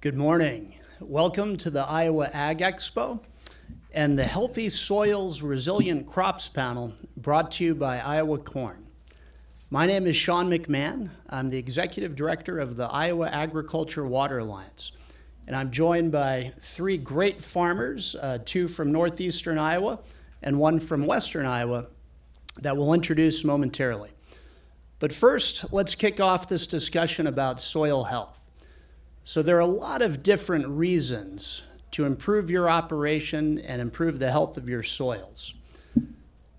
Good morning. Welcome to the Iowa Ag Expo and the Healthy Soils Resilient Crops panel brought to you by Iowa Corn. My name is Sean McMahon. I'm the Executive Director of the Iowa Agriculture Water Alliance. And I'm joined by three great farmers, two from northeastern Iowa and one from western Iowa, that we'll introduce momentarily. But first, let's kick off this discussion about soil health. So there are a lot of different reasons to improve your operation and improve the health of your soils.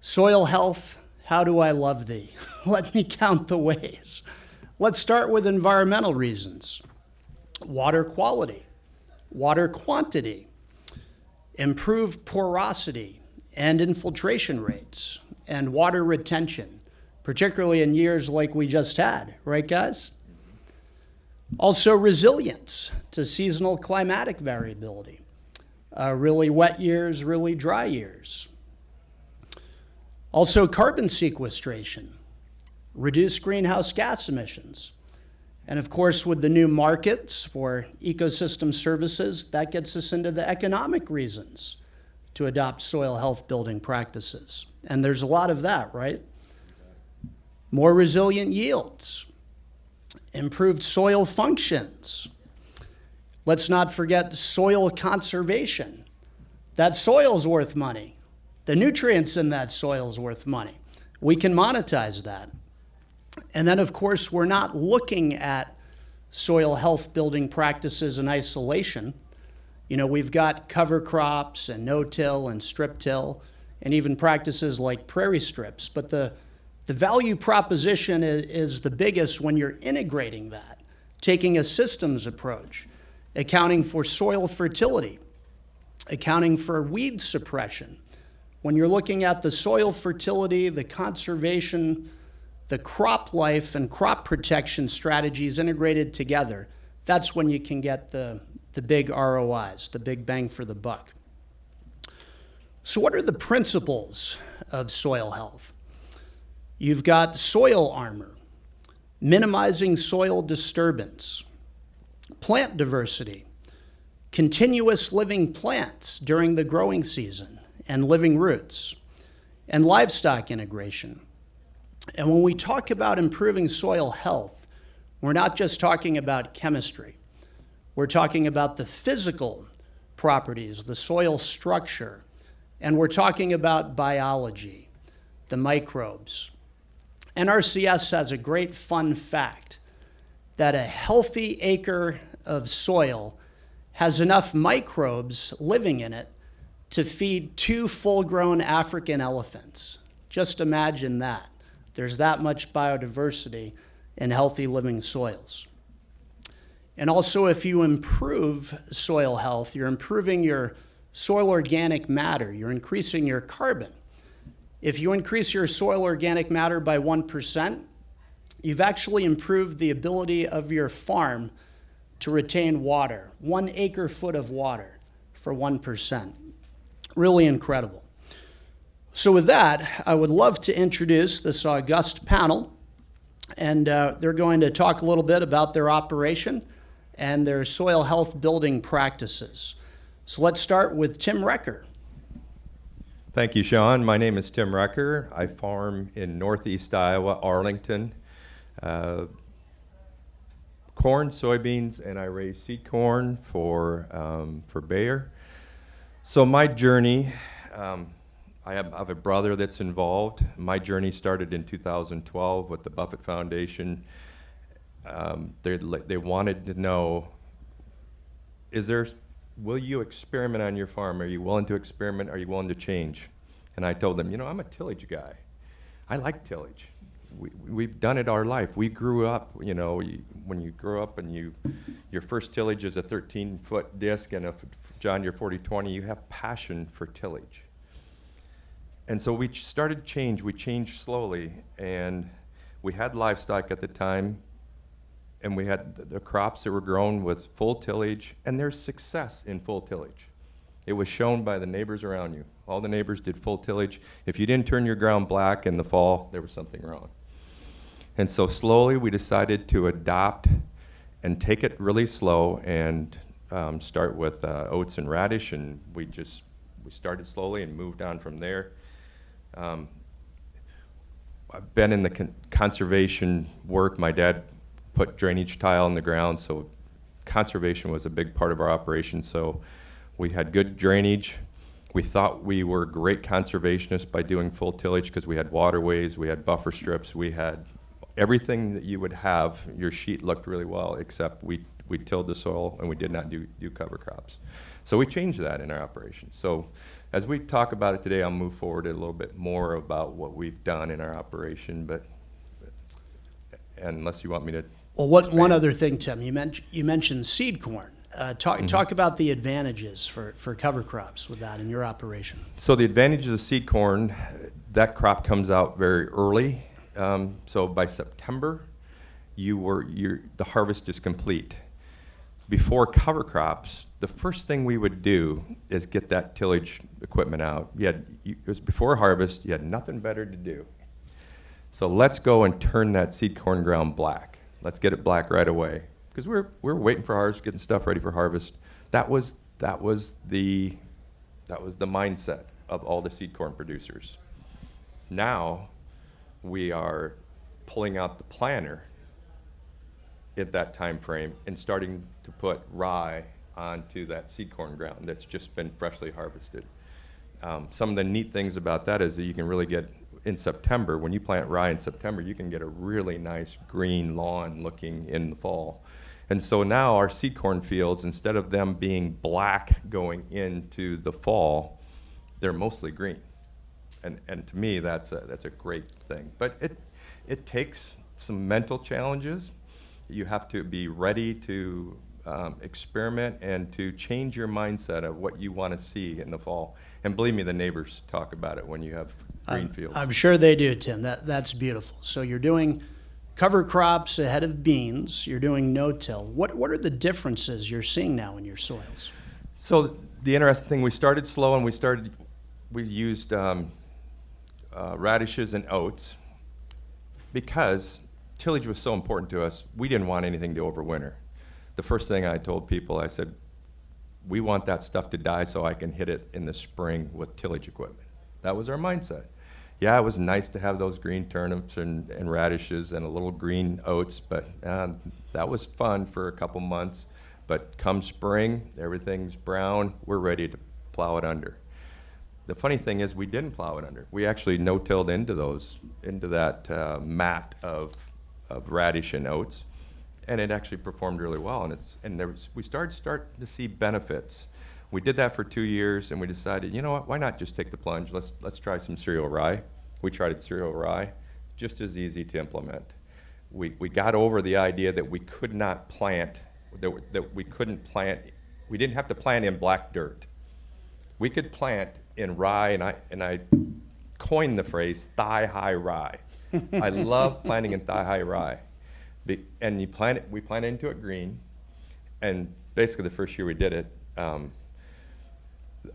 Soil health, how do I love thee? Let me count the ways. Let's start with environmental reasons. Water quality, water quantity, improved porosity and infiltration rates, and water retention, particularly in years like we just had, right guys? Also resilience to seasonal climatic variability, really wet years, really dry years. Also carbon sequestration, reduced greenhouse gas emissions. And of course, with the new markets for ecosystem services, that gets us into the economic reasons to adopt soil health building practices. And there's a lot of that, right? More resilient yields, improved soil functions. Let's not forget soil conservation. That soil's worth money. The nutrients in that soil's worth money. We can monetize that. And then, of course, we're not looking at soil health building practices in isolation. You know, we've got cover crops and no-till and strip-till and even practices like prairie strips. But the value proposition is the biggest when you're integrating that, taking a systems approach, accounting for soil fertility, accounting for weed suppression. When you're looking at the soil fertility, the conservation, the crop life and crop protection strategies integrated together, that's when you can get the big ROIs, the big bang for the buck. So what are the principles of soil health? You've got soil armor, minimizing soil disturbance, plant diversity, continuous living plants during the growing season, and living roots, and livestock integration. And when we talk about improving soil health, we're not just talking about chemistry. We're talking about the physical properties, the soil structure, and we're talking about biology, the microbes. NRCS has a great fun fact that a healthy acre of soil has enough microbes living in it to feed 2 full-grown African elephants. Just imagine that. There's that much biodiversity in healthy living soils. And also, if you improve soil health, you're improving your soil organic matter, you're increasing your carbon. If you increase your soil organic matter by 1%, you've actually improved the ability of your farm to retain water, 1 acre-foot of water for 1%. Really incredible. So with that, I would love to introduce this august panel, and they're going to talk a little bit about their operation and their soil health building practices. So let's start with Tim Recker. Thank you, Sean. My name is Tim Recker. I farm in northeast Iowa, Arlington. Corn, soybeans, and I raise seed corn for Bayer. So my journey, I have a brother that's involved. My journey started in 2012 with the Buffett Foundation. They wanted to know, will you experiment on your farm? Are you willing to experiment? Are you willing to change? And I told them, I'm a tillage guy. I like tillage. We've done it our life. We grew up, when you grow up and your first tillage is a 13-foot disc and a John Deere 40/20, you have passion for tillage. And so we started change. We changed slowly, and we had livestock at the time, and we had the crops that were grown with full tillage, and there's success in full tillage. It was shown by the neighbors around you. All the neighbors did full tillage. If you didn't turn your ground black in the fall, there was something wrong. And so slowly we decided to adopt and take it really slow and start with oats and radish, and we started slowly and moved on from there. I've been in the conservation work. My dad put drainage tile in the ground, so conservation was a big part of our operation. So we had good drainage. We thought we were great conservationists by doing full tillage because we had waterways, we had buffer strips, we had everything that you would have. Your sheet looked really well, except we tilled the soil and we did not do cover crops. So we changed that in our operation. So as we talk about it today, I'll move forward a little bit more about what we've done in our operation, but unless you want me to. Well, one other thing, Tim, you mentioned seed corn. Talk about the advantages for cover crops with that in your operation. So the advantages of seed corn, that crop comes out very early. So by September, the harvest is complete. Before cover crops, the first thing we would do is get that tillage equipment out. It was before harvest, you had nothing better to do. So let's go and turn that seed corn ground black. Let's get it black right away. Because we're waiting for harvest, getting stuff ready for harvest. That was the mindset of all the seed corn producers. Now we are pulling out the planter at that time frame and starting to put rye onto that seed corn ground that's just been freshly harvested. Some of the neat things about that is that you can really get, in September, when you plant rye in September, you can get a really nice green lawn looking in the fall. And so now our seed corn fields, instead of them being black going into the fall, they're mostly green. And to me, that's a great thing. But it takes some mental challenges. You have to be ready to experiment and to change your mindset of what you want to see in the fall. And believe me, the neighbors talk about it when you have green fields. I'm sure they do, Tim. That's beautiful. So you're doing cover crops ahead of beans. You're doing no-till. What are the differences you're seeing now in your soils? So the interesting thing, we started slow and we used radishes and oats because tillage was so important to us. We didn't want anything to overwinter. The first thing I told people, I said, we want that stuff to die so I can hit it in the spring with tillage equipment. That was our mindset. Yeah, it was nice to have those green turnips and radishes and a little green oats, but that was fun for a couple months. But come spring, everything's brown, we're ready to plow it under. The funny thing is we didn't plow it under. We actually no-tilled into that mat of radish and oats, and it actually performed really well. We started to see benefits. We did that for 2 years, and we decided, you know what, why not just take the plunge? Let's try some cereal rye. We tried cereal rye, just as easy to implement. We got over the idea that we could not plant, that we couldn't plant, we didn't have to plant in black dirt. We could plant in rye, and I coined the phrase thigh-high rye. I love planting in thigh-high rye. And we planted into it green, and basically the first year we did it,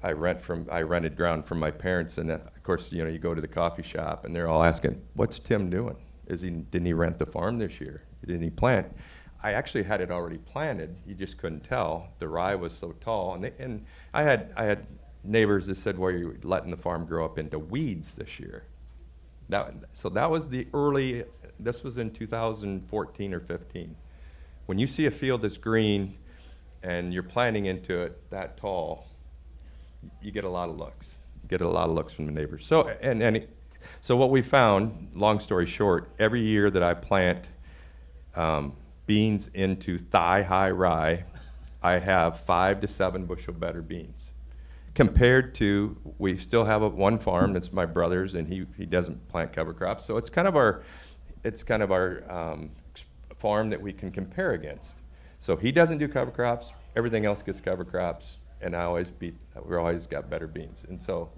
I rented ground from my parents, and of course, you go to the coffee shop, and they're all asking, "What's Tim doing? Didn't he rent the farm this year? Didn't he plant?" I actually had it already planted. You just couldn't tell. The rye was so tall, and I had neighbors that said, "Well, you're letting the farm grow up into weeds this year." So that was the early. This was in 2014 or 15. When you see a field that's green and you're planting into it that tall, you get a lot of looks. You get a lot of looks from the neighbors. So what we found, long story short, every year that I plant beans into thigh-high rye, I have 5 to 7 bushel better beans. Compared to, we still have one farm that's my brother's, and he doesn't plant cover crops, so it's kind of our farm that we can compare against. So he doesn't do cover crops, everything else gets cover crops, and we always got better beans. And so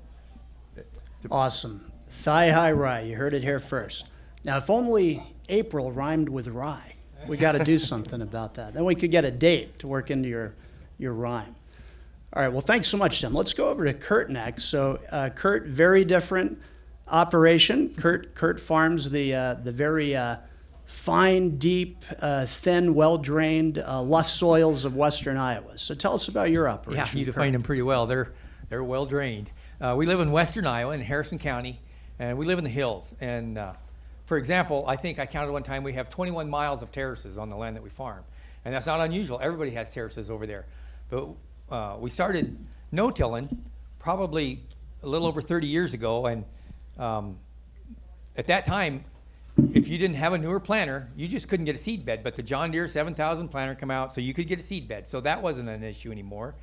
awesome. Thigh-high rye, you heard it here first. Now, if only April rhymed with rye, we got to do something about that. Then we could get a date to work into your rhyme. All right, well, thanks so much, Tim. Let's go over to Curt next. So, Curt, very different operation. Curt farms the very fine, deep, thin, well-drained, lush soils of western Iowa. So tell us about your operation. Yeah, you defined them pretty well. They're well drained. We live in western Iowa in Harrison County, and we live in the hills. And for example, I think I counted one time we have 21 miles of terraces on the land that we farm. And that's not unusual. Everybody has terraces over there. But we started no-tilling probably a little over 30 years ago. And at that time, if you didn't have a newer planter, you just couldn't get a seed bed. But the John Deere 7000 planter come out, so you could get a seed bed. So that wasn't an issue anymore.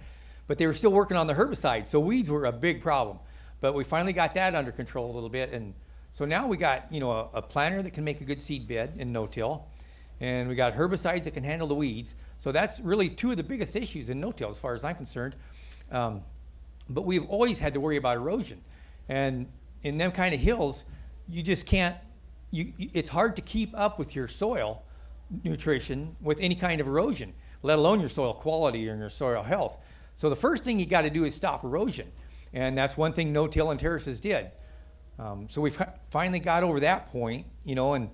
But they were still working on the herbicide, so weeds were a big problem. But we finally got that under control a little bit. And so now we got, a planter that can make a good seed bed in no-till. And we got herbicides that can handle the weeds. So that's really two of the biggest issues in no-till as far as I'm concerned. But we've always had to worry about erosion. And in them kind of hills, you just can't, it's hard to keep up with your soil nutrition with any kind of erosion, let alone your soil quality or your soil health. So the first thing you got to do is stop erosion. And that's one thing no-till and terraces did. So we've finally got over that point, and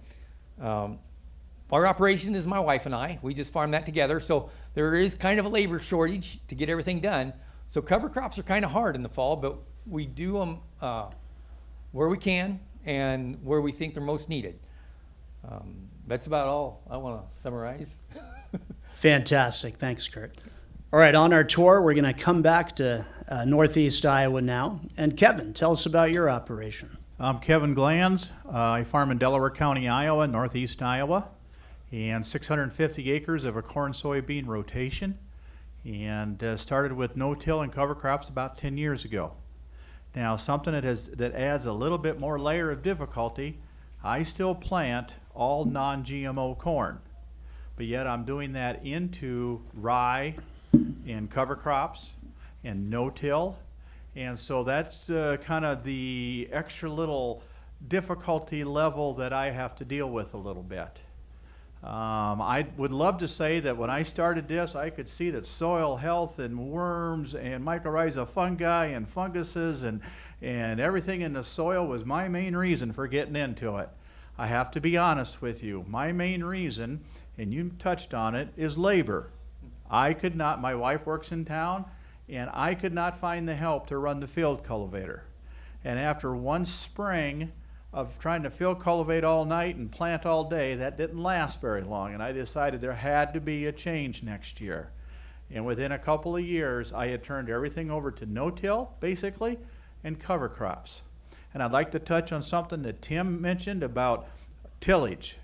our operation is my wife and I. We just farm that together. So there is kind of a labor shortage to get everything done. So cover crops are kind of hard in the fall, but we do them where we can and where we think they're most needed. That's about all I want to summarize. Fantastic. Thanks, Curt. All right, on our tour, we're going to come back to Northeast Iowa now. And Kevin, tell us about your operation. I'm Kevin Glanz. I farm in Delaware County, Iowa, Northeast Iowa, and 650 acres of a corn-soybean rotation, and started with no-till and cover crops about 10 years ago. Now, something that adds a little bit more layer of difficulty, I still plant all non-GMO corn, but yet I'm doing that into rye and cover crops and no-till. And so that's kind of the extra little difficulty level that I have to deal with a little bit. I would love to say that when I started this, I could see that soil health and worms and mycorrhiza fungi and funguses and everything in the soil was my main reason for getting into it. I have to be honest with you. My main reason, and you touched on it, is labor. I could not, my wife works in town, and I could not find the help to run the field cultivator. And after one spring of trying to field cultivate all night and plant all day, that didn't last very long, and I decided there had to be a change next year. And within a couple of years, I had turned everything over to no-till, basically, and cover crops. And I'd like to touch on something that Tim mentioned about tillage.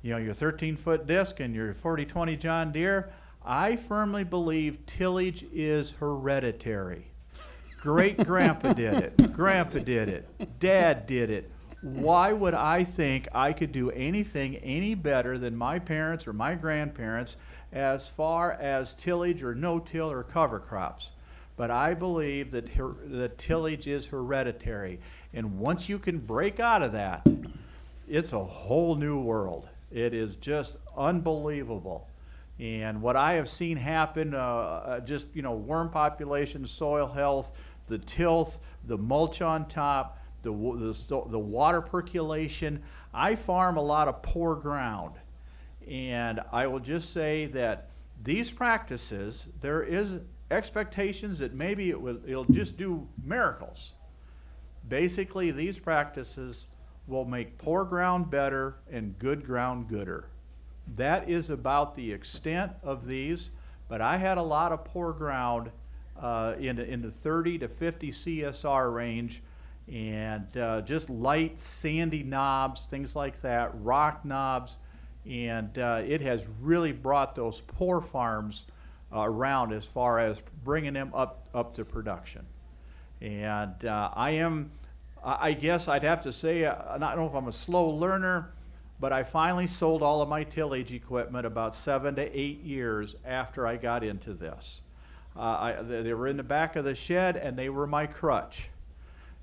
Your 13-foot disc and your 40-20 John Deere. I firmly believe tillage is hereditary. Great-grandpa did it. Grandpa did it. Dad did it. Why would I think I could do anything any better than my parents or my grandparents as far as tillage or no-till or cover crops? But I believe that tillage is hereditary. And once you can break out of that, it's a whole new world. It is just unbelievable. And what I have seen happen, worm population, soil health, the tilth, the mulch on top, the water percolation. I farm a lot of poor ground. And I will just say that these practices, there is expectations that maybe it'll just do miracles. Basically, these practices will make poor ground better and good ground gooder. That is about the extent of these, but I had a lot of poor ground in the 30 to 50 CSR range, and just light sandy knobs, things like that, rock knobs, and it has really brought those poor farms around as far as bringing them up to production. And I guess I'd have to say, I don't know if I'm a slow learner, but I finally sold all of my tillage equipment about 7 to 8 years after I got into this. They were in the back of the shed, and they were my crutch.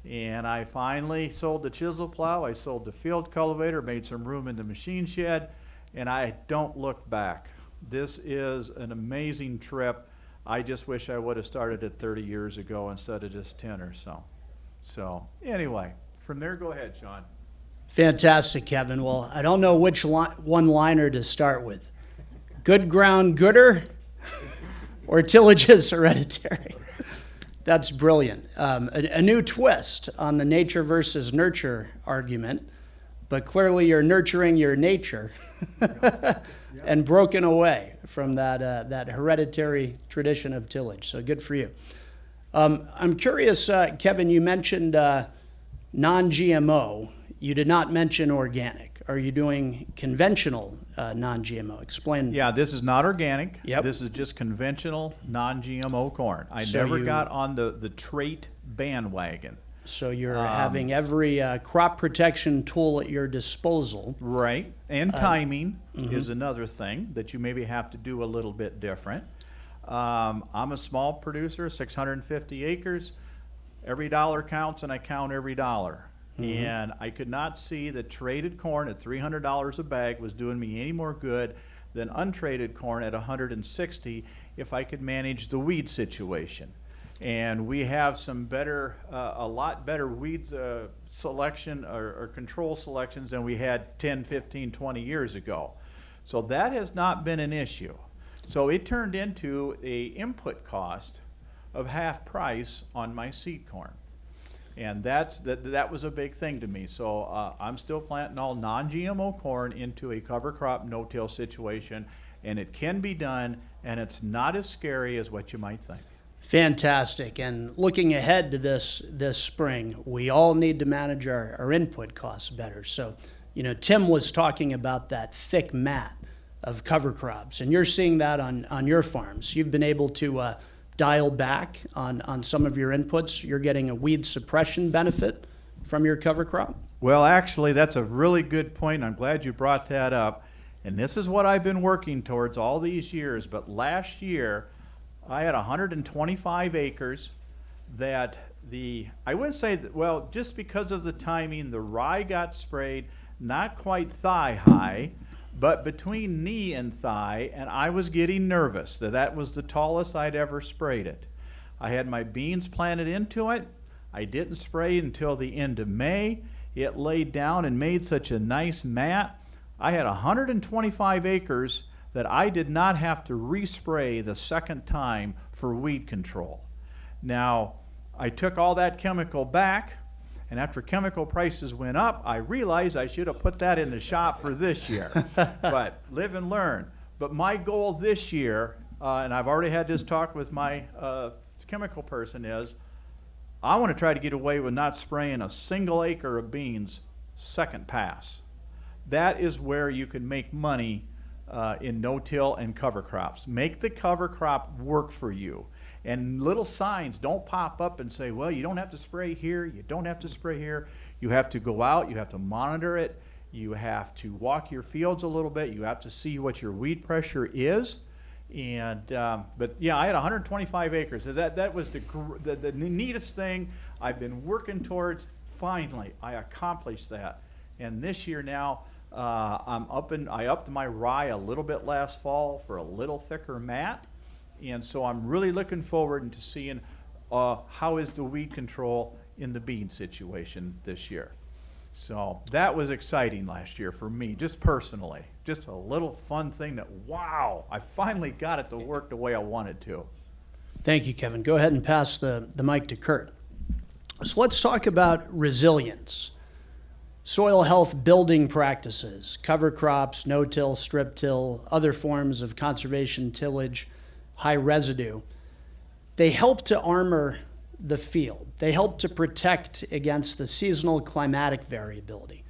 And I finally sold the chisel plow, I sold the field cultivator, made some room in the machine shed, and I don't look back. This is an amazing trip. I just wish I would have started it 30 years ago instead of just 10 or so. So anyway, from there, go ahead, Sean. Fantastic, Kevin. Well, I don't know which one-liner to start with. Good ground gooder or tillage is hereditary? That's brilliant. A new twist on the nature versus nurture argument, but clearly you're nurturing your nature and broken away from that hereditary tradition of tillage. So good for you. I'm curious, Kevin, you mentioned non-GMO. You did not mention organic. Are you doing conventional non-GMO? Explain. Yeah, this is not organic. Yep. This is just conventional non-GMO corn. I So never you- got on the trait bandwagon. So you're having every crop protection tool at your disposal. Right. And timing is another thing that you maybe have to do a little bit different. I'm a small producer, 650 acres. Every dollar counts, and I count every dollar. And I could not see that traded corn at $300 a bag was doing me any more good than untraded corn at $160 if I could manage the weed situation. And we have some better, a lot better weed selection or control selections than we had 10, 15, 20 years ago. So that has not been an issue. So it turned into a input cost of half price on my seed corn. And that was a big thing to me. So I'm still planting all non-GMO corn into a cover crop no-till situation, and it can be done, and it's not as scary as what you might think. Fantastic. And looking ahead to this spring, we all need to manage our input costs better. So, Tim was talking about that thick mat of cover crops, and you're seeing that on your farms. You've been able to dial back on some of your inputs. You're getting a weed suppression benefit from your cover crop? Well, actually, that's a really good point. I'm glad you brought that up. And this is what I've been working towards all these years. But last year, I had 125 acres that I wouldn't say that, well, just because of the timing, the rye got sprayed, not quite thigh high, but between knee and thigh, and I was getting nervous that was the tallest I'd ever sprayed it. I had my beans planted into it. I didn't spray until the end of May. It laid down and made such a nice mat. I had 125 acres that I did not have to respray the second time for weed control. Now, I took all that chemical back, and after chemical prices went up, I realized I should have put that in the shop for this year. But live and learn. But my goal this year, and I've already had this talk with my chemical person, is I want to try to get away with not spraying a single acre of beans second pass. That is where you can make money in no-till and cover crops. Make the cover crop work for you. And little signs don't pop up and say, well, you don't have to spray here, you don't have to spray here. You have to go out, you have to monitor it, you have to walk your fields a little bit, you have to see what your weed pressure is. And but yeah, I had 125 acres. That was the neatest thing I've been working towards. Finally, I accomplished that. And this year now, I upped my rye a little bit last fall for a little thicker mat. And so I'm really looking forward to seeing how is the weed control in the bean situation this year. So that was exciting last year for me, just personally. Just a little fun thing that, wow, I finally got it to work the way I wanted to. Thank you, Kevin. Go ahead and pass the mic to Curt. So let's talk about resilience. Soil health building practices, cover crops, no-till, strip-till, other forms of conservation tillage, high residue. They help to armor the field. They help to protect against the seasonal climatic variability.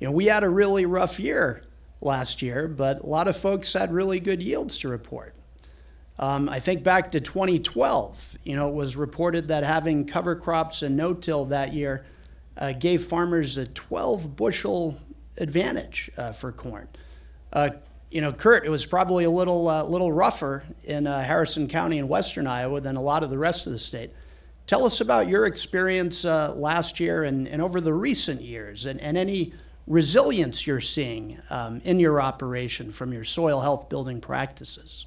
We had a really rough year last year, but a lot of folks had really good yields to report. I think back to 2012, it was reported that having cover crops and no-till that year gave farmers a 12 bushel advantage for corn. Curt, it was probably a little rougher in Harrison County in western Iowa than a lot of the rest of the state. Tell us about your experience last year and over the recent years and any resilience you're seeing in your operation from your soil health building practices.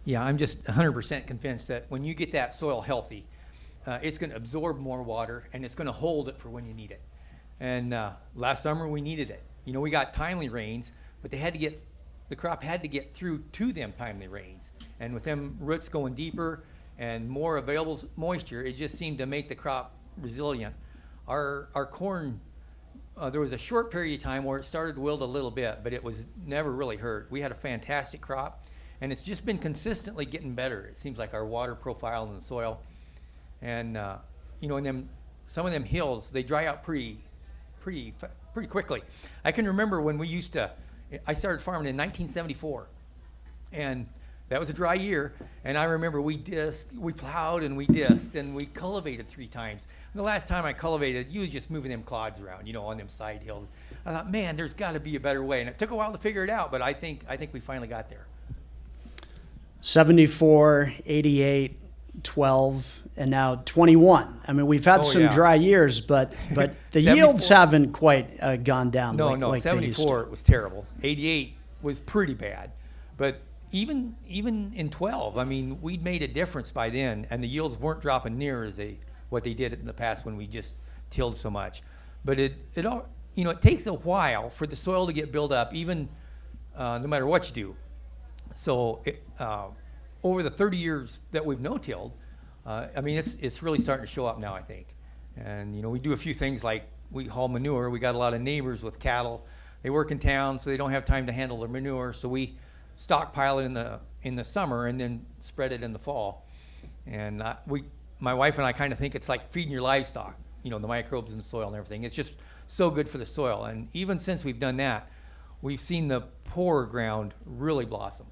Yeah, I'm just 100% convinced that when you get that soil healthy, it's going to absorb more water and it's going to hold it for when you need it. And last summer we needed it. You know, we got timely rains, but the crop had to get through to them timely rains. And with them roots going deeper and more available moisture, it just seemed to make the crop resilient. Our corn, there was a short period of time where it started to wilt a little bit, but it was never really hurt. We had a fantastic crop, and it's just been consistently getting better. It seems like our water profile in the soil. And, you know, some of them hills, they dry out pretty quickly. I can remember when I started farming in 1974, and that was a dry year, and I remember we plowed and we disked and we cultivated 3 times. And the last time I cultivated, you was just moving them clods around, you know, on them side hills. I thought, man, there's got to be a better way, and it took a while to figure it out, but I think we finally got there. 74, 88, 12, and now 21. I mean, we've had some dry years, but the yields haven't quite gone down. No, like they used to. 74 was terrible. 88 was pretty bad, but even in 12, I mean, we'd made a difference by then, and the yields weren't dropping near as what they did in the past when we just tilled so much. But it takes a while for the soil to get built up, even no matter what you do. So over the 30 years that we've no-tilled, I mean, it's really starting to show up now, I think. And, you know, we do a few things like we haul manure. We got a lot of neighbors with cattle. They work in town, so they don't have time to handle their manure. So we stockpile it in the summer and then spread it in the fall. And my wife and I kind of think it's like feeding your livestock, you know, the microbes in the soil and everything. It's just so good for the soil. And even since we've done that, we've seen the poor ground really blossom.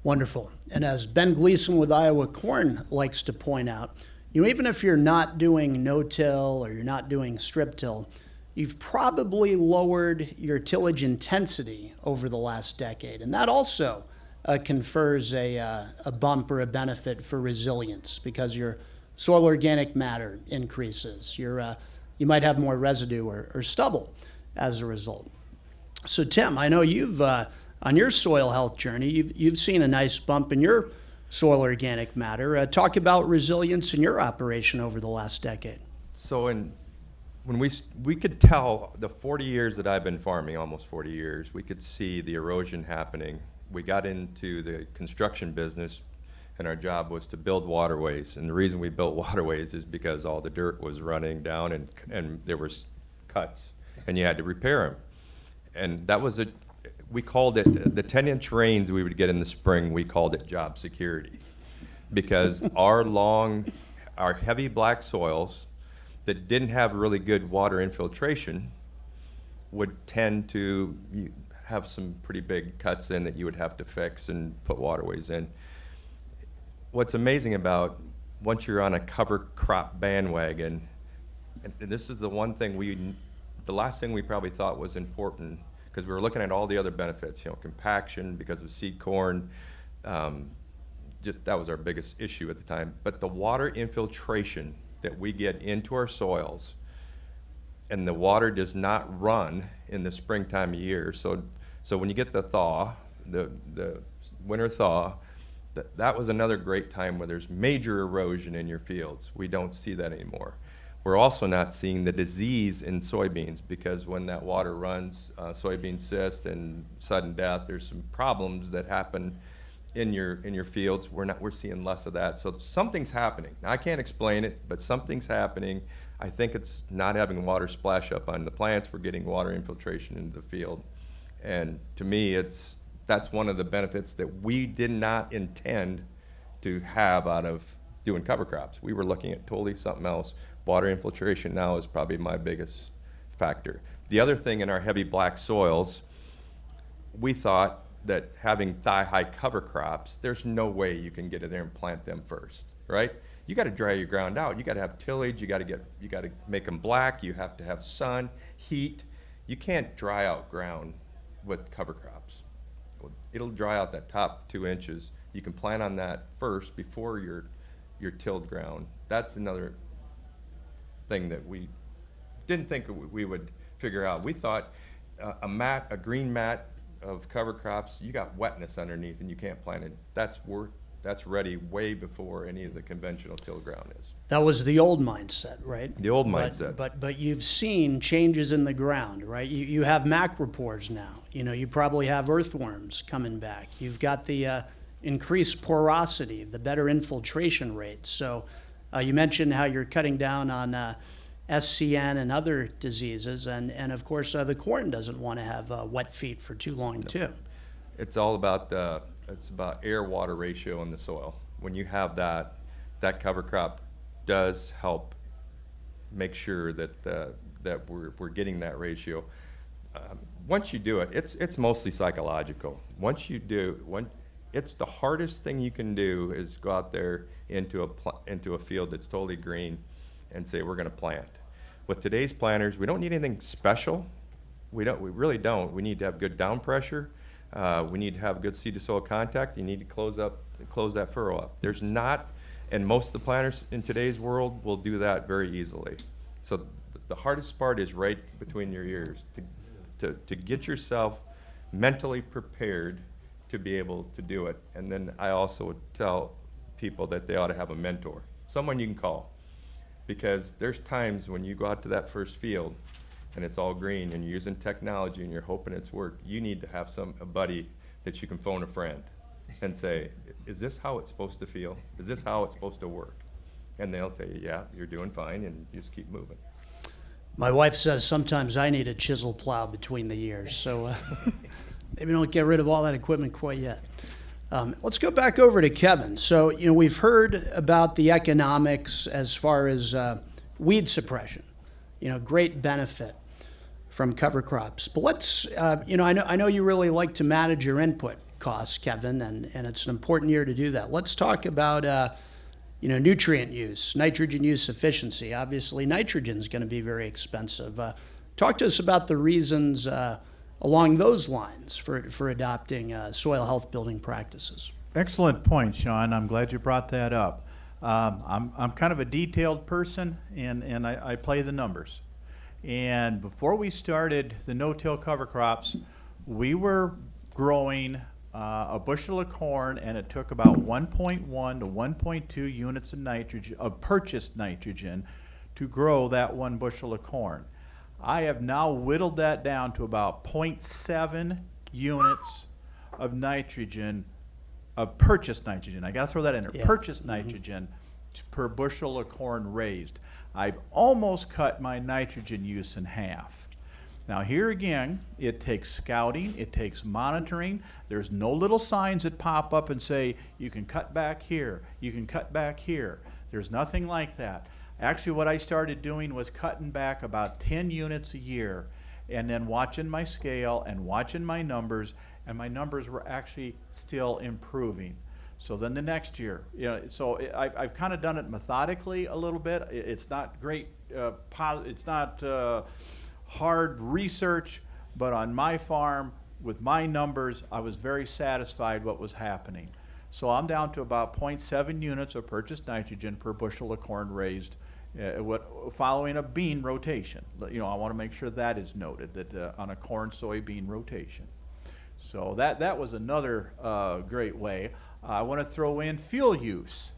Wonderful. And as Ben Gleason with Iowa Corn likes to point out, you know, even if you're not doing no-till or you're not doing strip-till, you've probably lowered your tillage intensity over the last decade. And that also confers a bump or a benefit for resilience because your soil organic matter increases. You might have more residue or stubble as a result. So Tim, I know you've, on your soil health journey, you've seen a nice bump in your soil organic matter. Talk about resilience in your operation over the last decade. So when we could tell the 40 years that I've been farming, almost 40 years, we could see the erosion happening. We got into the construction business, and our job was to build waterways. And the reason we built waterways is because all the dirt was running down and there was cuts, and you had to repair them. And that was we called it, the 10-inch rains we would get in the spring, we called it job security. Because our heavy black soils that didn't have really good water infiltration would tend to have some pretty big cuts in that you would have to fix and put waterways in. What's amazing about once you're on a cover crop bandwagon, and this is the one thing the last thing we probably thought was important, because we were looking at all the other benefits, you know, compaction because of seed corn, that was our biggest issue at the time. But the water infiltration that we get into our soils, and the water does not run in the springtime of year. So when you get the thaw, the winter thaw, that was another great time where there's major erosion in your fields. We don't see that anymore. We're also not seeing the disease in soybeans because when that water runs, soybean cyst and sudden death, there's some problems that happen in your fields. We're seeing less of that. So something's happening. Now, I can't explain it, but something's happening. I think it's not having water splash up on the plants. We're getting water infiltration into the field. And to me, that's one of the benefits that we did not intend to have out of doing cover crops. We were looking at totally something else. Water infiltration now is probably my biggest factor. The other thing in our heavy black soils, we thought that having thigh-high cover crops, there's no way you can get in there and plant them first, right? You got to dry your ground out. You got to have tillage. You got to make them black. You have to have sun, heat. You can't dry out ground with cover crops. It'll dry out that top 2 inches. You can plant on that first before your tilled ground. That's another thing that we didn't think we would figure out. We thought a green mat of cover crops, you got wetness underneath and you can't plant it. That's That's ready way before any of the conventional till ground is. That was the old mindset, right? The old But- mindset. But you've seen changes in the ground, right? You have macropores now. You probably have earthworms coming back. You've got the increased porosity, the better infiltration rates. So you mentioned how you're cutting down on SCN and other diseases, and of course the corn doesn't want to have wet feet for too long too. It's all about it's about air-water ratio in the soil. When you have that, that cover crop does help make sure that that we're getting that ratio. Once you do it, it's mostly psychological. Once you do, it's the hardest thing you can do is go out there into a field that's totally green and say we're going to plant. With today's planters, we don't need anything special. We really don't. We need to have good down pressure. We need to have good seed to soil contact. You need to close that furrow up. There's not, and most of the planters in today's world will do that very easily. So the hardest part is right between your ears to get yourself mentally prepared to be able to do it. And then I also would tell people that they ought to have a mentor, someone you can call, because there's times when you go out to that first field and it's all green and you're using technology and you're hoping it's worked. You need to have a buddy that you can phone a friend and say, is this how it's supposed to feel? Is this how it's supposed to work? And they'll tell you, yeah, you're doing fine, and you just keep moving. My wife says sometimes I need a chisel plow between the ears, so maybe don't get rid of all that equipment quite yet. Let's go back over to Kevin. So, we've heard about the economics as far as weed suppression. Great benefit from cover crops. But let's, I know you really like to manage your input costs, Kevin, and it's an important year to do that. Let's talk about, nutrient use, nitrogen use efficiency. Obviously, nitrogen is going to be very expensive. Talk to us about the reasons along those lines for adopting soil health building practices. Excellent point, Sean. I'm glad you brought that up. I'm kind of a detailed person, and I play the numbers. And before we started the no-till cover crops, we were growing a bushel of corn, and it took about 1.1 to 1.2 units of nitrogen, of purchased nitrogen, to grow that 1 bushel of corn. I have now whittled that down to about 0.7 units of nitrogen, of purchased nitrogen. I got to throw that in there. Yeah. Purchased nitrogen per bushel of corn raised. I've almost cut my nitrogen use in half. Now here again, it takes scouting, it takes monitoring. There's no little signs that pop up and say, you can cut back here, you can cut back here. There's nothing like that. Actually, what I started doing was cutting back about 10 units a year, and then watching my scale and watching my numbers, and my numbers were actually still improving. So then the next year, so I've kind of done it methodically a little bit. It's not great, it's not hard research, but on my farm, with my numbers, I was very satisfied what was happening. So I'm down to about 0.7 units of purchased nitrogen per bushel of corn raised, following a bean rotation. I want to make sure that is noted, that on a corn-soybean rotation. So that was another great way. I want to throw in fuel use.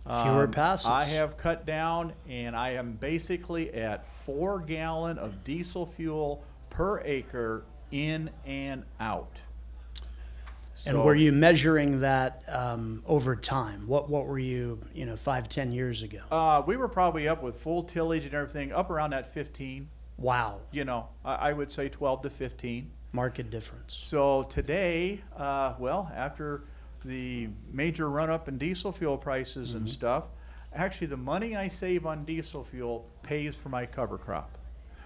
Fewer passes. I have cut down, and I am basically at 4 gallons of diesel fuel per acre in and out. And were you measuring that over time? What were you, 5-10 years ago? We were probably up with full tillage and everything, up around that 15. Wow. I would say 12 to 15. Market difference. So today, after the major run-up in diesel fuel prices and stuff, actually the money I save on diesel fuel pays for my cover crop.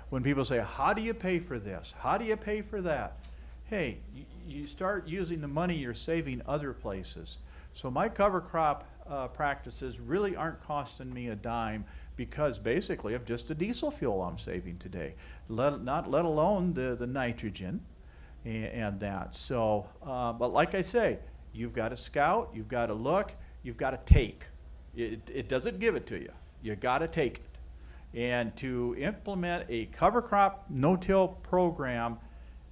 When people say, how do you pay for this? How do you pay for that? Hey, you start using the money you're saving other places. So my cover crop practices really aren't costing me a dime, because basically of just the diesel fuel I'm saving today, let alone the nitrogen and that. So, but like I say, you've got to scout, you've got to look, you've got to take. It doesn't give it to you. You got to take it. And to implement a cover crop no-till program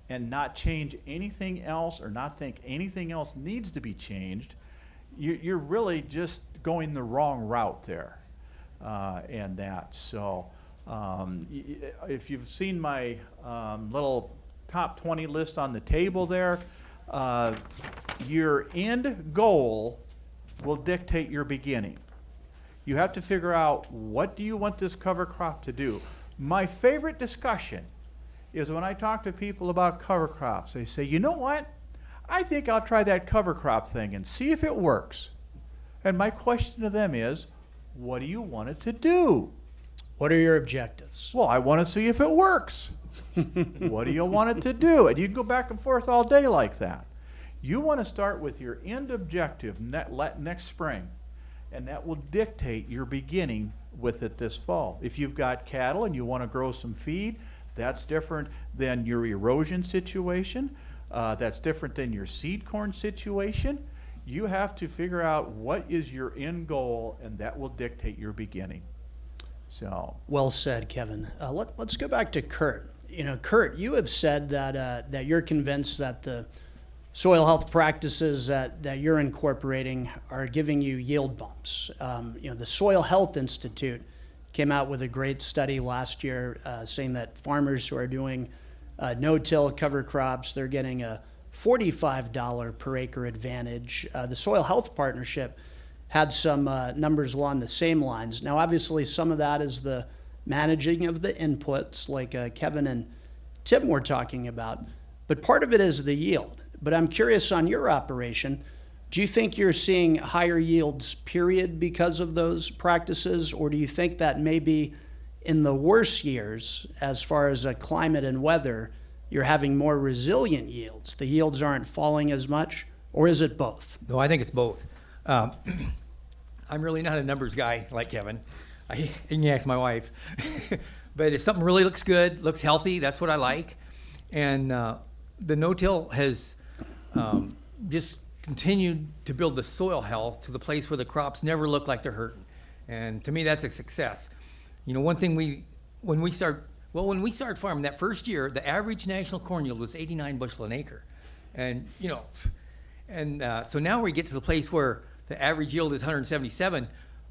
and not change anything else, or not think anything else needs to be changed, you're really just going the wrong route there, and that. So if you've seen my little top 20 list on the table there, your end goal will dictate your beginning. You have to figure out, what do you want this cover crop to do? My favorite discussion is when I talk to people about cover crops. They say, you know what? I think I'll try that cover crop thing and see if it works. And my question to them is, what do you want it to do? What are your objectives? Well, I want to see if it works. What do you want it to do? And you can go back and forth all day like that. You want to start with your end objective next spring, and that will dictate your beginning with it this fall. If you've got cattle and you want to grow some feed, that's different than your erosion situation. That's different than your seed corn situation. You have to figure out what is your end goal, and that will dictate your beginning. So. Well said, Kevin. Let's go back to Curt. You know, Curt, you have said that you're convinced that the soil health practices that you're incorporating are giving you yield bumps. You know, the Soil Health Institute came out with a great study last year saying that farmers who are doing no-till cover crops, they're getting a $45 per acre advantage. The Soil Health Partnership had some numbers along the same lines. Now, obviously, some of that is the managing of the inputs, like Kevin and Tim were talking about, but part of it is the yield. But I'm curious on your operation, do you think you're seeing higher yields, period, because of those practices, or do you think that maybe in the worse years, as far as climate and weather, you're having more resilient yields? The yields aren't falling as much, or is it both? No, I think it's both. I'm really not a numbers guy like Kevin. You can ask my wife. But if something really looks good, looks healthy, that's what I like. And the no-till has just continued to build the soil health to the place where the crops never look like they're hurting. And to me, that's a success. You know, one thing when we started farming that first year, the average national corn yield was 89 bushel an acre. And, you know, so now we get to the place where the average yield is 177,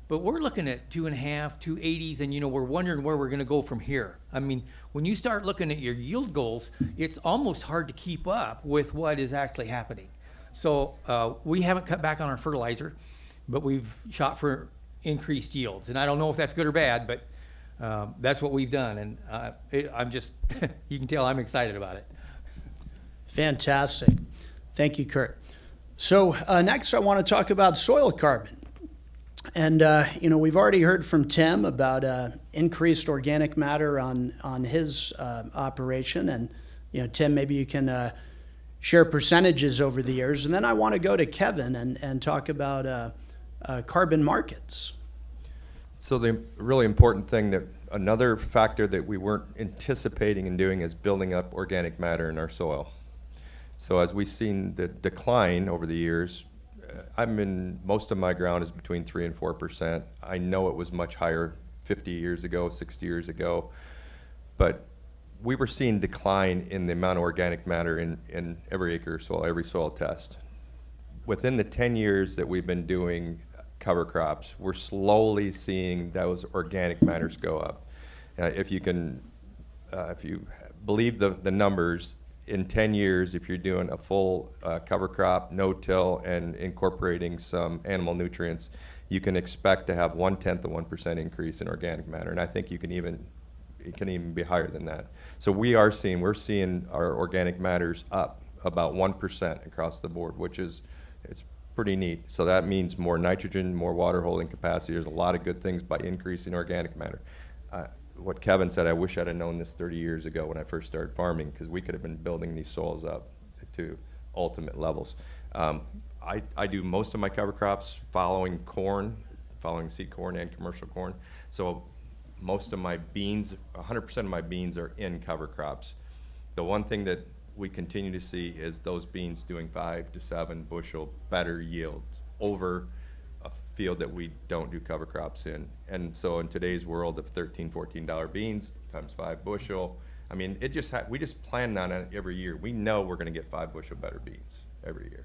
but we're looking at 2.5, 280s, and, you know, we're wondering where we're going to go from here. I mean, when you start looking at your yield goals, it's almost hard to keep up with what is actually happening. So we haven't cut back on our fertilizer, but we've shot for increased yields. And I don't know if that's good or bad, but that's what we've done. And I'm just, you can tell I'm excited about it. Fantastic. Thank you, Curt. So next I want to talk about soil carbon. And, you know, we've already heard from Tim about increased organic matter on his operation. And, you know, Tim, maybe you can share percentages over the years. And then I want to go to Kevin and talk about carbon markets. So the really important thing, that another factor that we weren't anticipating and doing, is building up organic matter in our soil. So as we've seen the decline over the years, most of my ground is between 3 and 4%. I know it was much higher 50 years ago, 60 years ago, but we were seeing decline in the amount of organic matter in every acre of soil, every soil test. Within the 10 years that we've been doing cover crops, we're slowly seeing those organic matters go up. If you believe the numbers, in 10 years, if you're doing a full cover crop, no-till, and incorporating some animal nutrients, you can expect to have 1/10 of 1% increase in organic matter, and I think it can even be higher than that. So we're seeing our organic matters up about 1% across the board, it's pretty neat. So that means more nitrogen, more water holding capacity. There's a lot of good things by increasing organic matter. What Kevin said, I wish I'd have known this 30 years ago when I first started farming, because we could have been building these soils up to ultimate levels. I do most of my cover crops following seed corn and commercial corn. So most of my beans, 100% of my beans are in cover crops. The one thing that we continue to see is those beans doing 5 to 7 bushel better yields over a field that we don't do cover crops in. And so in today's world of $13, $14 beans times 5 bushel, I mean, we just plan on it every year. We know we're going to get 5 bushel better beans every year.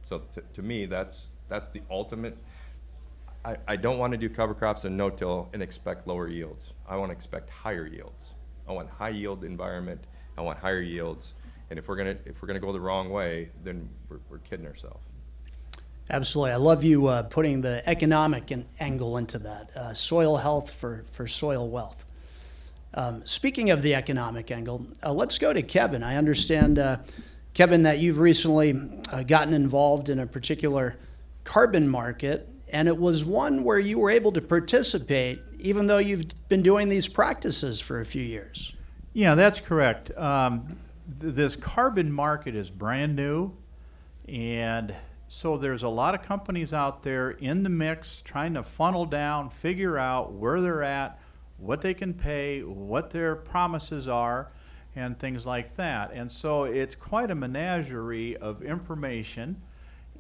So to me, that's That's the ultimate. I don't want to do cover crops and no-till and expect lower yields. I want to expect higher yields. I want high yield environment. I want higher yields. And if we're gonna go the wrong way, then we're kidding ourselves. Absolutely. I love you putting the economic angle into that. Soil health for soil wealth. Speaking of the economic angle, let's go to Kevin. I understand, Kevin, that you've recently gotten involved in a particular carbon market, and it was one where you were able to participate even though you've been doing these practices for a few years. Yeah, that's correct. This carbon market is brand new, and so there's a lot of companies out there in the mix trying to funnel down, figure out where they're at, what they can pay, what their promises are, and things like that. And so it's quite a menagerie of information.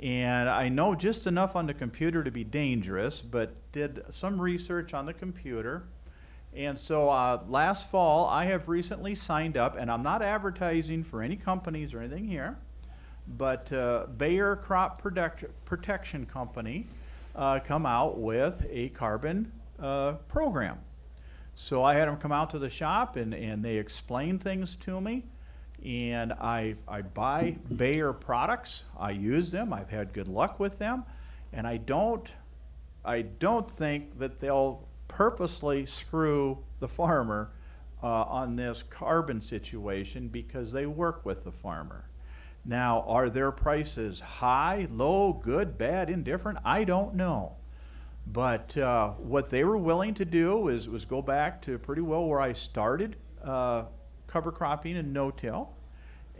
And I know just enough on the computer to be dangerous, but did some research on the computer. And so last fall, I have recently signed up, and I'm not advertising for any companies or anything here, but Bayer Crop Protection Company come out with a carbon program. So I had them come out to the shop, and they explained things to me. And I buy Bayer products. I use them. I've had good luck with them, and I don't think that they'll purposely screw the farmer on this carbon situation, because they work with the farmer. Now, are their prices high, low, good, bad, indifferent? I don't know. But what they were willing to do was go back to pretty well where I started, cover cropping and no-till,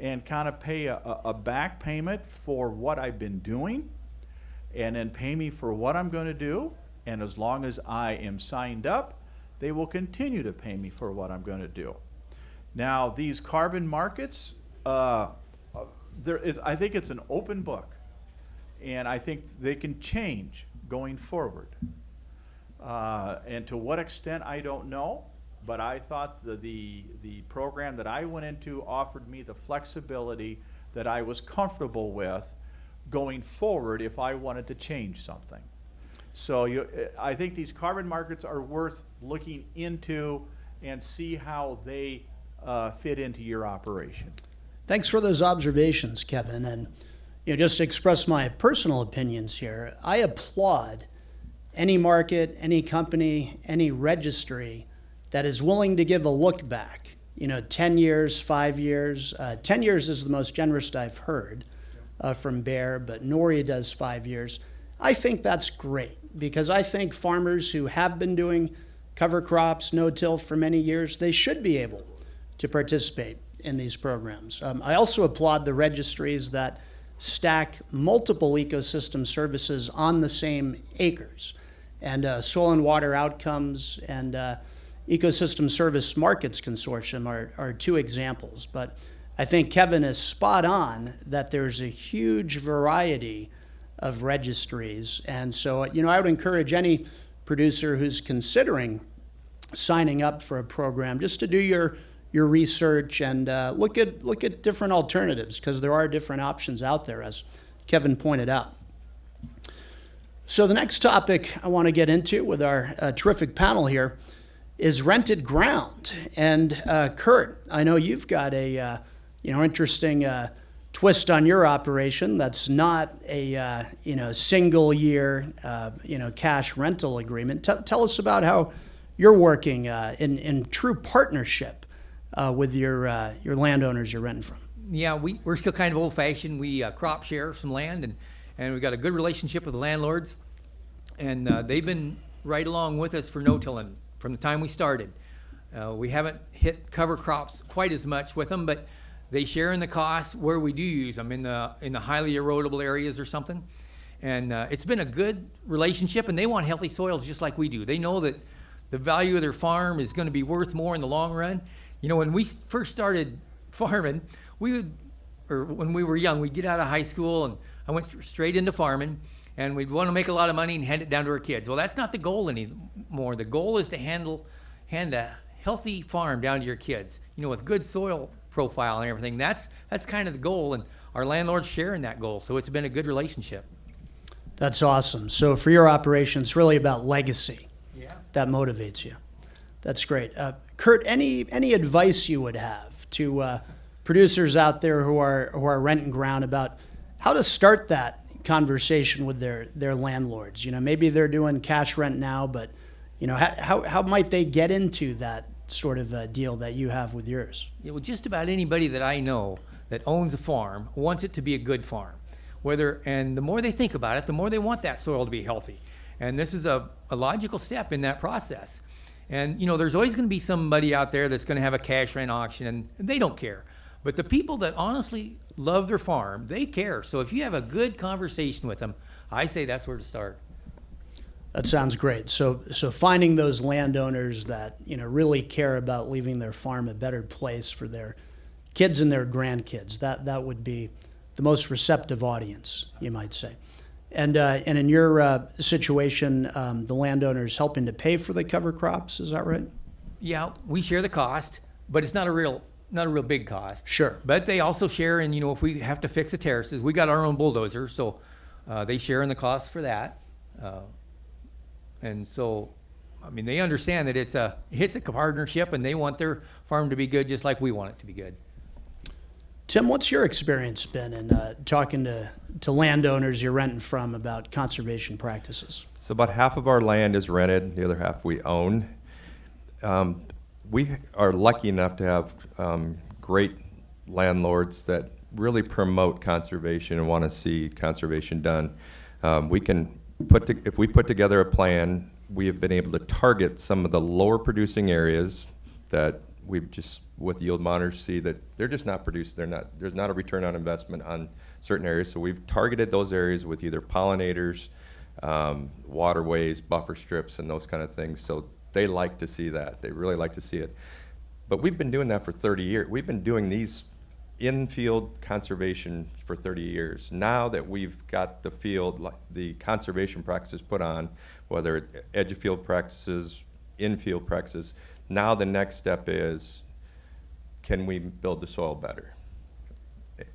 and kind of pay a back payment for what I've been doing, and then pay me for what I'm going to do. And as long as I am signed up, they will continue to pay me for what I'm going to do. Now, these carbon markets, I think it's an open book, and I think they can change going forward. And to what extent, I don't know. But I thought the program that I went into offered me the flexibility that I was comfortable with going forward if I wanted to change something. So I think these carbon markets are worth looking into and see how they fit into your operation. Thanks for those observations, Kevin. And just to express my personal opinions here, I applaud any market, any company, any registry that is willing to give a look back, 10 years, 5 years. 10 years is the most generous I've heard from Bayer, but Nori does 5 years. I think that's great, because I think farmers who have been doing cover crops, no-till for many years, they should be able to participate in these programs. I also applaud the registries that stack multiple ecosystem services on the same acres. And Soil and Water Outcomes and Ecosystem Service Markets Consortium are two examples. But I think Kevin is spot on that there's a huge variety of registries. And so, I would encourage any producer who's considering signing up for a program just to do your research and look at different alternatives, because there are different options out there, as Kevin pointed out. So the next topic I want to get into with our terrific panel here is rented ground. And Curt, I know you've got a interesting twist on your operation that's not a single year cash rental agreement. Tell us about how you're working in true partnership with your landowners you're renting from. Yeah, we're still kind of old-fashioned. We crop share some land, and we've got a good relationship with the landlords, and they've been right along with us for no-tilling from the time we started. We haven't hit cover crops quite as much with them, but they share in the costs where we do use them in the highly erodible areas or something. And it's been a good relationship, and they want healthy soils just like we do. They know that the value of their farm is going to be worth more in the long run. When we first started farming, when we were young, we'd get out of high school, and I went straight into farming, and we'd want to make a lot of money and hand it down to our kids. Well, that's not the goal anymore. The goal is to hand a healthy farm down to your kids, with good soil profile and everything. That's kind of the goal, and our landlords share in that goal. So it's been a good relationship. That's awesome. So for your operation, it's really about legacy Yeah. that motivates you. That's great. Curt, any advice you would have to producers out there who are renting ground about how to start that conversation with their landlords? You know, maybe they're doing cash rent now, but you know, how might they get into that sort of deal that you have with yours? Yeah, well, just about anybody that I know that owns a farm wants it to be a good farm. And the more they think about it, the more they want that soil to be healthy. And this is a logical step in that process. And you know, there's always going to be somebody out there that's going to have a cash rent auction, and they don't care. But the people that honestly love their farm, they care. So if you have a good conversation with them, I say that's where to start. That sounds great. So finding those landowners that, you know, really care about leaving their farm a better place for their kids and their grandkids, that would be the most receptive audience, you might say. And in your situation, the landowner's helping to pay for the cover crops, is that right? Yeah, we share the cost, but it's not a real big cost. Sure. But they also share in, you know, if we have to fix the terraces, we got our own bulldozer, so they share in the cost for that. And so, I mean, they understand that it's a partnership, and they want their farm to be good just like we want it to be good. Tim, what's your experience been in talking to landowners you're renting from about conservation practices? So about half of our land is rented, the other half we own. We are lucky enough to have great landlords that really promote conservation and want to see conservation done. If we put together a plan, we have been able to target some of the lower producing areas that we've just, with yield monitors, see that they're just not produced. There's not a return on investment on certain areas. So we've targeted those areas with either pollinators, waterways, buffer strips, and those kind of things. So they like to see that. They really like to see it. But we've been doing that for 30 years. We've been doing these in-field conservation for 30 years. Now that we've got the field, the conservation practices put on, whether edge-of-field practices, in-field practices, now the next step is, can we build the soil better?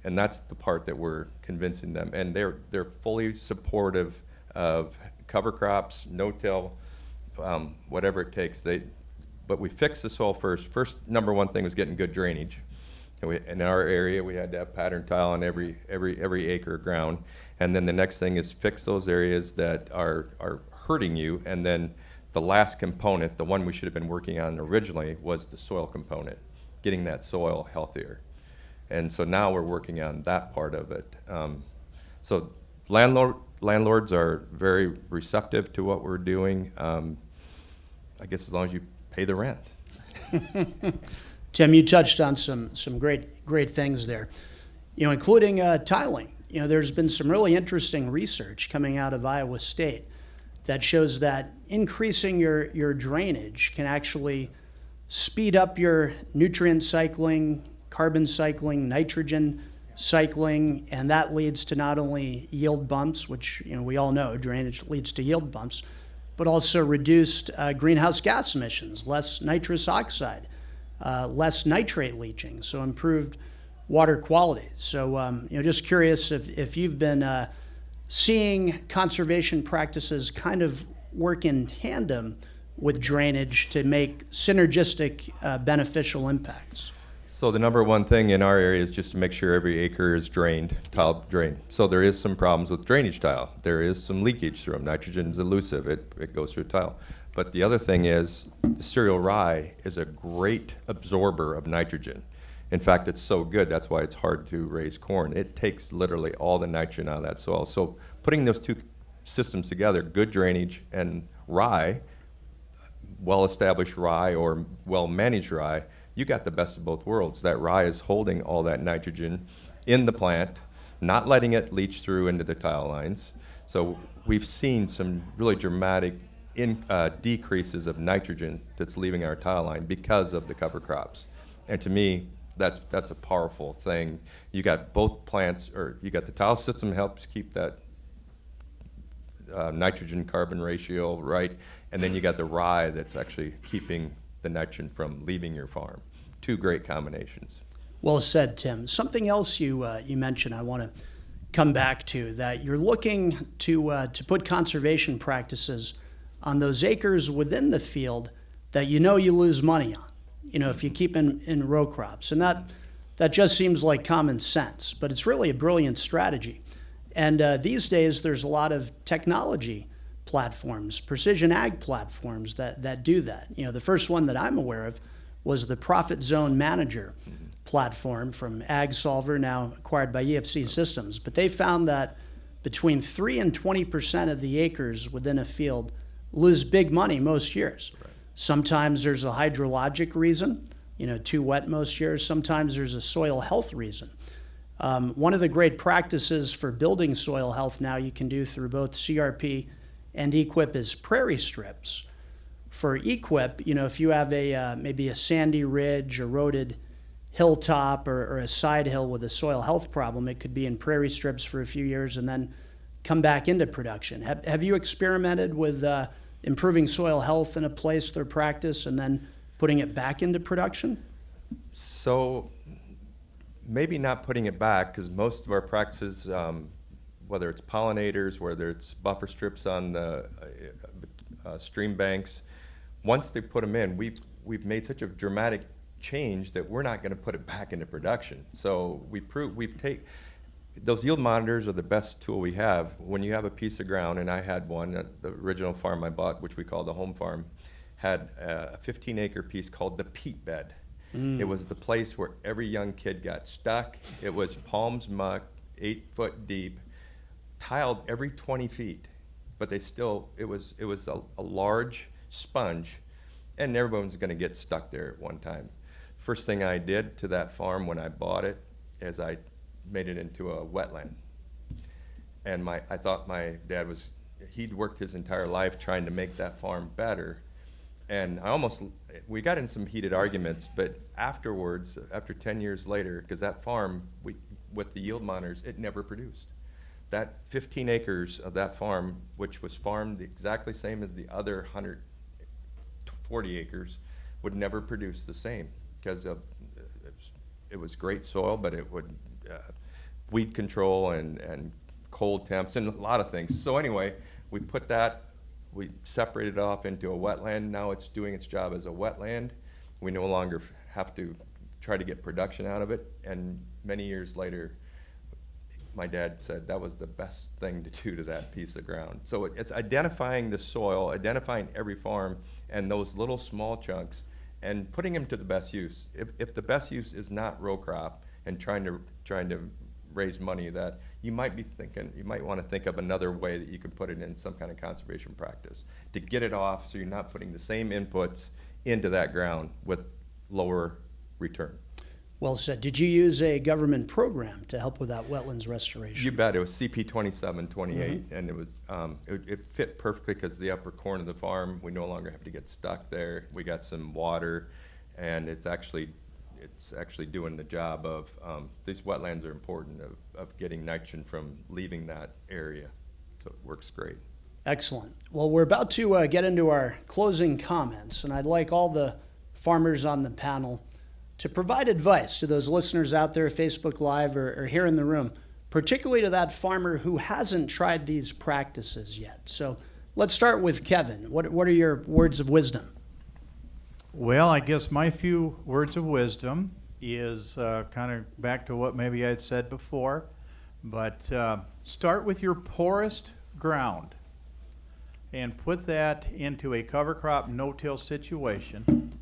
And that's the part that we're convincing them. And they're fully supportive of cover crops, no-till, whatever it takes. But we fix the soil first. First, number one thing was getting good drainage. In our area, we had to have pattern tile on every acre of ground. And then the next thing is fix those areas that are hurting you. And then the last component, the one we should have been working on originally, was the soil component, getting that soil healthier. And so now we're working on that part of it. So landlords are very receptive to what we're doing, I guess as long as you pay the rent. Tim, you touched on some great things there, you know, including tiling. You know, there's been some really interesting research coming out of Iowa State that shows that increasing your drainage can actually speed up your nutrient cycling, carbon cycling, nitrogen cycling, and that leads to not only yield bumps, which, you know, we all know drainage leads to yield bumps, but also reduced greenhouse gas emissions, less nitrous oxide, less nitrate leaching, so improved water quality. So, you know, just curious if you've been seeing conservation practices kind of work in tandem with drainage to make synergistic beneficial impacts. So the number one thing in our area is just to make sure every acre is drained, tile drained. So there is some problems with drainage tile. There is some leakage through them. Nitrogen is elusive. It goes through tile. But the other thing is the cereal rye is a great absorber of nitrogen. In fact, it's so good, that's why it's hard to raise corn. It takes literally all the nitrogen out of that soil. So putting those two systems together, good drainage and rye, well-established rye or well-managed rye, you got the best of both worlds. That rye is holding all that nitrogen in the plant, not letting it leach through into the tile lines. So we've seen some really dramatic decreases of nitrogen that's leaving our tile line because of the cover crops. And to me, that's a powerful thing. You got both plants, or you got the tile system helps keep that nitrogen carbon ratio right, and then you got the rye that's actually keeping the nitrogen from leaving your farm. Two great combinations. Well said, Tim. Something else you mentioned I want to come back to, that you're looking to put conservation practices on those acres within the field that you lose money on, if you keep in row crops. And that just seems like common sense, but it's really a brilliant strategy. And these days, there's a lot of technology platforms, precision ag platforms that do that. The first one that I'm aware of was the Profit Zone Manager platform from Ag Solver, now acquired by EFC Systems. But they found that between 3 and 20% of the acres within a field lose big money most years. Right. Sometimes there's a hydrologic reason, too wet most years. Sometimes there's a soil health reason. One of the great practices for building soil health now you can do through both CRP and EQIP is prairie strips. For EQIP, if you have maybe a sandy ridge, eroded hilltop, or a side hill with a soil health problem, it could be in prairie strips for a few years and then come back into production. Have you experimented with improving soil health in a place, their practice, and then putting it back into production? So maybe not putting it back, because most of our practices, whether it's pollinators, whether it's buffer strips on the stream banks, once they put them in, we've made such a dramatic change that we're not going to put it back into production. So those yield monitors are the best tool we have. When you have a piece of ground, and I had one at the original farm I bought, which we call the home farm, had a 15-acre piece called the peat bed. It was the place where every young kid got stuck. It was palms muck, 8 foot deep, tiled every 20 feet, but it was a large sponge, and everyone's going to get stuck there at one time. First thing I did to that farm when I bought it is I made it into a wetland. And I thought my dad he'd worked his entire life trying to make that farm better. And we got in some heated arguments, but afterwards, after 10 years later, because that farm, with the yield monitors, it never produced. That 15 acres of that farm, which was farmed exactly same as the other 140 acres, would never produce the same, because it was great soil, but it would weed control and cold temps and a lot of things. So anyway, we separated it off into a wetland. Now it's doing its job as a wetland. We no longer have to try to get production out of it. And many years later, my dad said that was the best thing to do to that piece of ground. So it's identifying the soil, identifying every farm and those little small chunks, and putting them to the best use. If the best use is not row crop and trying to raise money, that you might want to think of another way that you can put it in some kind of conservation practice to get it off, so you're not putting the same inputs into that ground with lower return. Well said. Did you use a government program to help with that wetlands restoration? You bet. It was CP 2728, and it was it fit perfectly because the upper corner of the farm, we no longer have to get stuck there. We got some water, and it's actually doing the job of these wetlands are important of getting nitrogen from leaving that area. So it works great. Excellent. Well, we're about to get into our closing comments, and I'd like all the farmers on the panel to provide advice to those listeners out there, Facebook Live or here in the room, particularly to that farmer who hasn't tried these practices yet. So let's start with Kevin. What are your words of wisdom? Well, I guess my few words of wisdom is kind of back to what maybe I had said before, but start with your poorest ground and put that into a cover crop no-till situation,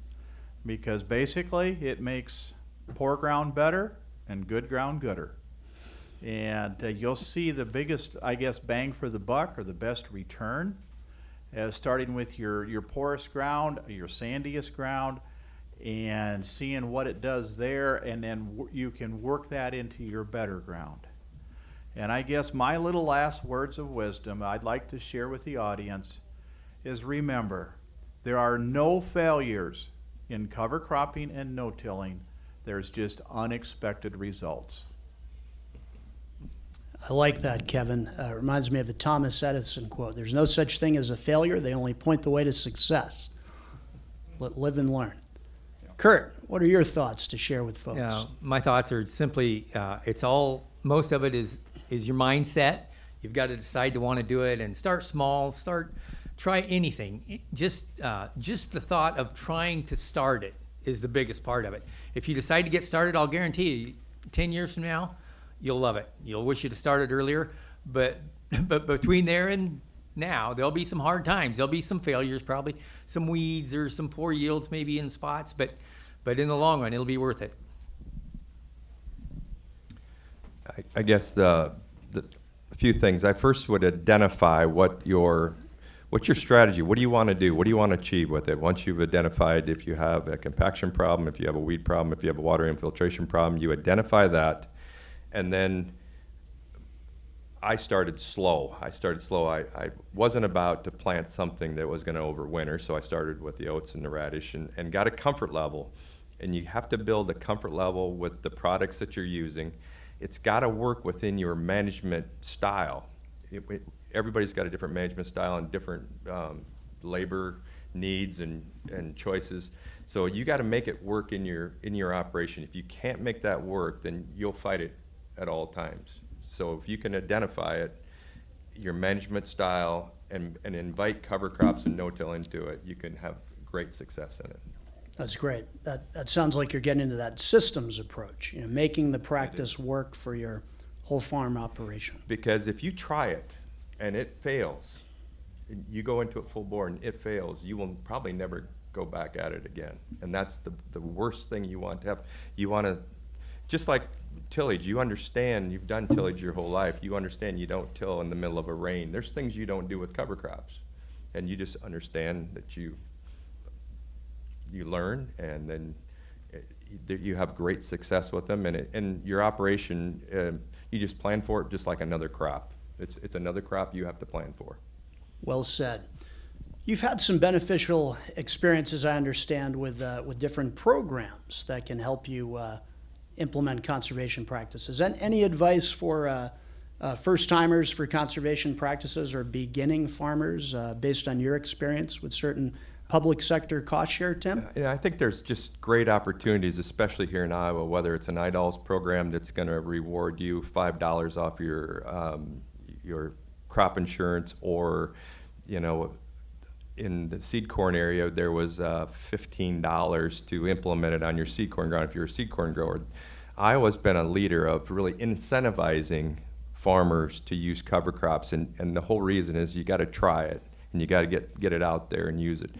because basically it makes poor ground better and good ground gooder. And you'll see the biggest, I guess, bang for the buck, or the best return, starting with your poorest ground, your sandiest ground, and seeing what it does there, and then you can work that into your better ground. And I guess my little last words of wisdom I'd like to share with the audience is, remember, there are no failures in cover cropping and no-tilling. There's just unexpected results. I like that, Kevin. It reminds me of a Thomas Edison quote. There's no such thing as a failure. They only point the way to success. Live and learn. Yeah. Curt, what are your thoughts to share with folks? My thoughts are simply, most of it is is your mindset. You've got to decide to want to do it and start small. Try anything. Just the thought of trying to start it is the biggest part of it. If you decide to get started, I'll guarantee you, 10 years from now, you'll love it. You'll wish you'd have started earlier, but between there and now, there'll be some hard times. There'll be some failures, probably some weeds or some poor yields maybe in spots, but in the long run, it'll be worth it. I guess a few things. I first would identify what your strategy. What do you want to do? What do you want to achieve with it? Once you've identified if you have a compaction problem, if you have a weed problem, if you have a water infiltration problem, you identify that, and then I started slow. I wasn't about to plant something that was going to overwinter, so I started with the oats and the radish and got a comfort level. And you have to build a comfort level with the products that you're using. It's got to work within your management style. Everybody's got a different management style and different labor needs and choices. So you got to make it work in your operation. If you can't make that work, then you'll fight it at all times. So if you can identify it, your management style, and invite cover crops and no-till into it, you can have great success in it. That's great. That sounds like you're getting into that systems approach, making the practice work for your whole farm operation. Because if you try it and it fails, you go into it full bore and it fails, you will probably never go back at it again. And that's the worst thing you want to have. You want to, just like tillage, you understand, you've done tillage your whole life, you understand you don't till in the middle of a rain. There's things you don't do with cover crops. And you just understand that you learn, and then you have great success with them. And your operation, you just plan for it just like another crop. It's another crop you have to plan for. Well said. You've had some beneficial experiences, I understand, with different programs that can help you implement conservation practices. And any advice for first-timers for conservation practices or beginning farmers based on your experience with certain public sector cost share, Tim? I think there's just great opportunities, especially here in Iowa, whether it's an IDOLS program that's going to reward you $5 off your crop insurance, or, in the seed corn area, there was $15 to implement it on your seed corn ground if you're a seed corn grower. Iowa's been a leader of really incentivizing farmers to use cover crops, and the whole reason is you got to try it and you got to get it out there and use it.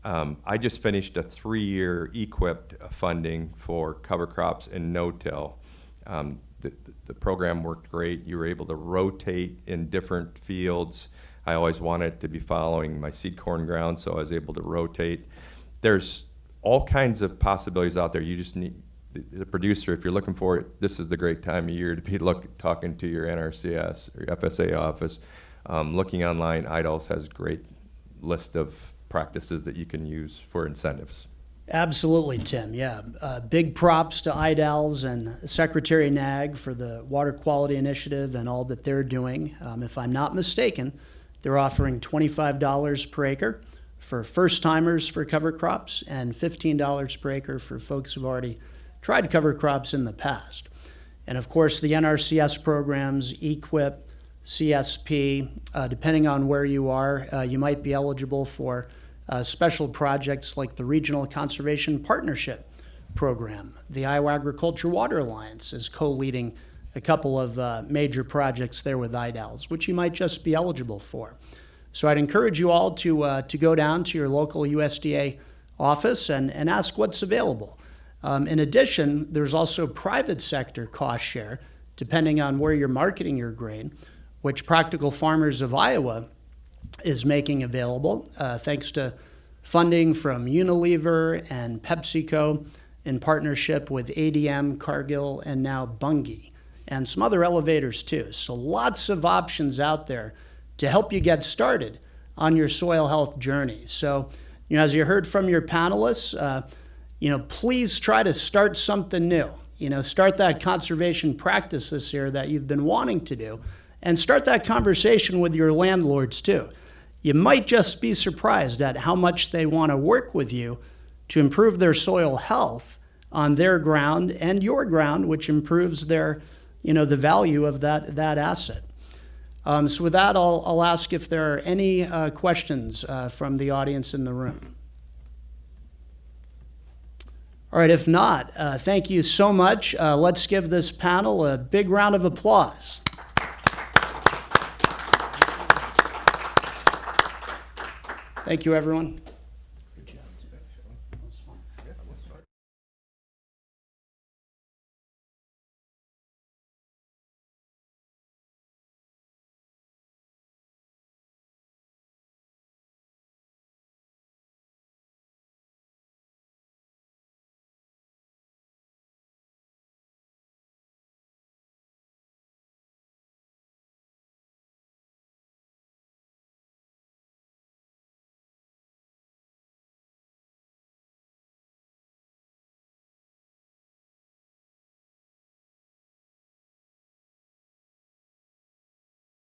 I just finished a 3-year equipped funding for cover crops and no-till. The program worked great. You were able to rotate in different fields. I always wanted to be following my seed corn ground, so I was able to rotate. There's all kinds of possibilities out there. You just need the producer, if you're looking for it, this is the great time of year to be talking to your NRCS or FSA office. Looking online, IDOLS has a great list of practices that you can use for incentives. Absolutely, Tim. Yeah. Big props to IDALS and Secretary Nag for the Water Quality Initiative and all that they're doing. If I'm not mistaken, they're offering $25 per acre for first-timers for cover crops and $15 per acre for folks who've already tried cover crops in the past. And of course, the NRCS programs, EQIP, CSP, depending on where you are, you might be eligible for special projects like the Regional Conservation Partnership Program. The Iowa Agriculture Water Alliance is co-leading a couple of major projects there with IDALS, which you might just be eligible for. So I'd encourage you all to go down to your local USDA office and ask what's available. In addition, there's also private sector cost share, depending on where you're marketing your grain, which Practical Farmers of Iowa is making available thanks to funding from Unilever and PepsiCo in partnership with ADM, Cargill, and now Bunge, and some other elevators too. So lots of options out there to help you get started on your soil health journey. So, as you heard from your panelists, please try to start something new. Start that conservation practice this year that you've been wanting to do, and start that conversation with your landlords too. You might just be surprised at how much they want to work with you to improve their soil health on their ground and your ground, which improves their the value of that asset. So with that, I'll ask if there are any questions from the audience in the room. All right, if not, thank you so much. Let's give this panel a big round of applause. Thank you, everyone.